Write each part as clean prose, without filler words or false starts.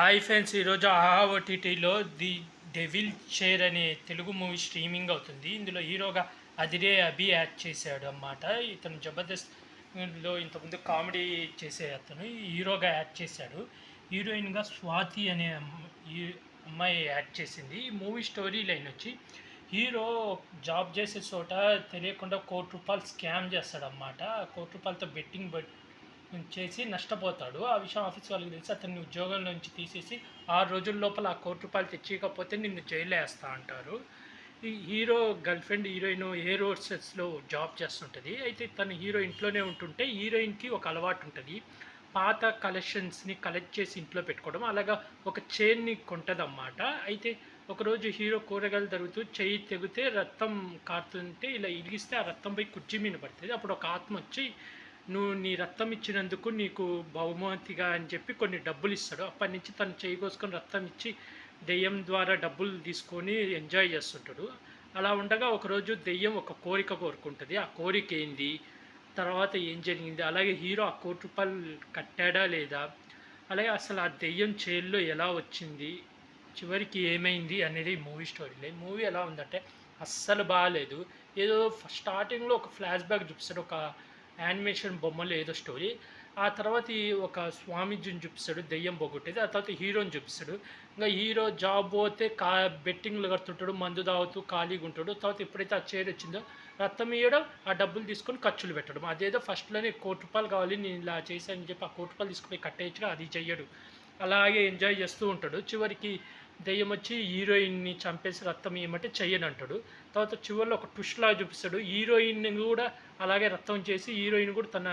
Hi friends, ఈరోజు ఆహా ఓటీటీలో ది డెవిల్ షేర్ అనే తెలుగు మూవీ స్ట్రీమింగ్ అవుతుంది. ఇందులో హీరోగా అదిరే అభి యాక్ట్ చేశాడు అన్నమాట. ఇతను జబర్దస్త్లో ఇంతకుముందు కామెడీ చేసే అతను హీరోగా యాక్ట్ చేశాడు. హీరోయిన్గా స్వాతి అనే ఈ అమ్మాయి యాక్ట్ చేసింది. ఈ మూవీ స్టోరీ లైన్ వచ్చి హీరో జాబ్ చేసే చోట తెలియకుండా ₹1,00,00,000 స్కామ్ చేస్తాడన్నమాట. ₹1,00,00,000తో బెట్టింగ్ చేసి నష్టపోతాడు. ఆ విషయం ఆఫీస్ వాళ్ళకి తెలిసి అతన్ని ఉద్యోగం నుంచి తీసేసి 6 రోజుల లోపల ఆ ₹1,00,00,000 తెచ్చియకపోతే నిన్ను జైల్లో వేస్తా అంటారు. ఈ hero girl friend heroine air హోస్టెస్‌లో జాబ్ చేస్తుంటది. అయితే తను హీరో ఇంట్లోనే ఉంటుంటే హీరోయిన్‌కి ఒక అలవాటు ఉంటది. పాత కలెక్షన్స్‌ని కలెక్ట్ చేసి ఇంట్లో పెట్టుకోవడం. అలాగా ఒక చైన్‌ని కొంటదన్నమాట. అయితే ఒకరోజు హీరో కూరగాయలు తరుగుతూ చెయ్యి తెగితే రక్తం కారుతుంటే ఇలా ఇరిగిస్తే ఆ రక్తం పోయి కుర్చీ మీద పడుతుంది. అప్పుడు ఒక ఆత్మ వచ్చి నువ్వు నీ రక్తం ఇచ్చినందుకు నీకు బహుమతిగా అని చెప్పి కొన్ని డబ్బులు ఇస్తాడు. అప్పటి నుంచి తను చేయి కోసుకొని రక్తం ఇచ్చి దెయ్యం ద్వారా డబ్బులు తీసుకొని ఎంజాయ్ చేస్తుంటాడు. అలా ఉండగా ఒకరోజు దెయ్యం ఒక కోరిక కోరుకుంటుంది. ఆ కోరిక ఏంది, తర్వాత ఏం జరిగింది, అలాగే హీరో ఆ ₹1,00,00,000 కట్టాడా లేదా, అలాగే అసలు ఆ దెయ్యం చేల్లో ఎలా వచ్చింది, చివరికి ఏమైంది అనేది మూవీ స్టోరీలే. మూవీ ఎలా ఉందంటే అస్సలు బాగాలేదు. ఏదో స్టార్టింగ్లో ఒక ఫ్లాష్ బ్యాక్ చూపిస్తాడు, ఒక యానిమేషన్ బొమ్మలు ఏదో స్టోరీ. ఆ తర్వాత ఒక స్వామీజీని చూపిస్తాడు దెయ్యం పోగొట్టేది. ఆ తర్వాత హీరోని చూపిస్తాడు. ఇంకా హీరో జాబ్ పోతే బెట్టింగ్లు కడుతుంటాడు, మందు తాగుతూ ఖాళీగా ఉంటాడు. తర్వాత ఎప్పుడైతే ఆ చైర్ వచ్చిందో రక్తం ఇవ్వడం, ఆ డబ్బులు తీసుకొని ఖర్చులు పెట్టడం. అదేదో ఫస్ట్లోనే ₹1,00,00,000 కావాలి నేను ఇలా చేశానని చెప్పి ఆ ₹1,00,00,000 తీసుకుపోయి కట్టేయచ్చుగా, అది చెయ్యడు. అలాగే ఎంజాయ్ చేస్తూ ఉంటాడు. చివరికి దెయ్యం వచ్చి హీరోయిన్‌ని చంపేసి రక్తం ఇయ్యమంటే చెయ్యనంటాడు. తర్వాత చివరిలో ఒక ట్విస్ట్ లాగా చూపిస్తాడు. హీరోయిన్‌ని కూడా అలాగే రక్తం చేసి హీరోయిన్ కూడా తన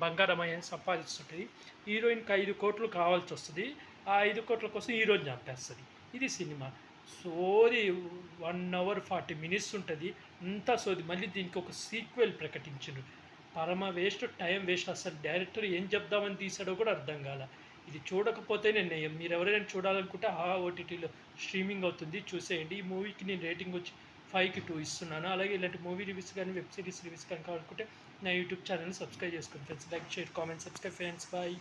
బంగారమయ్యని సంపాదిస్తుంటది. హీరోయిన్‌కి 5,00,00,000 కావాల్సొస్తది. ఆ 5,00,00,000 కోసం హీరోని చంపేస్తది. ఇది సినిమా. సోది 1 అవర్ 40 మినిట్స్ ఉంటది. అంతా సోది. మళ్ళీ దీనికి ఒక సీక్వెల్ ప్రకటించిండ్రు. పరమ వేస్ట్, టైం వేస్ట్. అసలు డైరెక్టర్ ఏం చెప్దామని తీసాడో కూడా అర్థం కాల. ఇది చూడకపోతేనే నయం. మీరు ఎవరైనా చూడాలనుకుంటే ఓటీటీలో స్ట్రీమింగ్ అవుతుంది, చూసేయండి. ఈ మూవీకి నేను రేటింగ్ వచ్చి 5కి 2 ఇస్తున్నాను. అలాగే ఇలాంటి మూవీ రివ్యూస్ కానీ వెబ్ సిరీస్ రివ్యూస్ కానీ కావాలనుకుంటే నా యూట్యూబ్ ఛానల్ని సబ్స్క్రైబ్ చేసుకోండి friends. Like, share, comment, subscribe friends. Bye.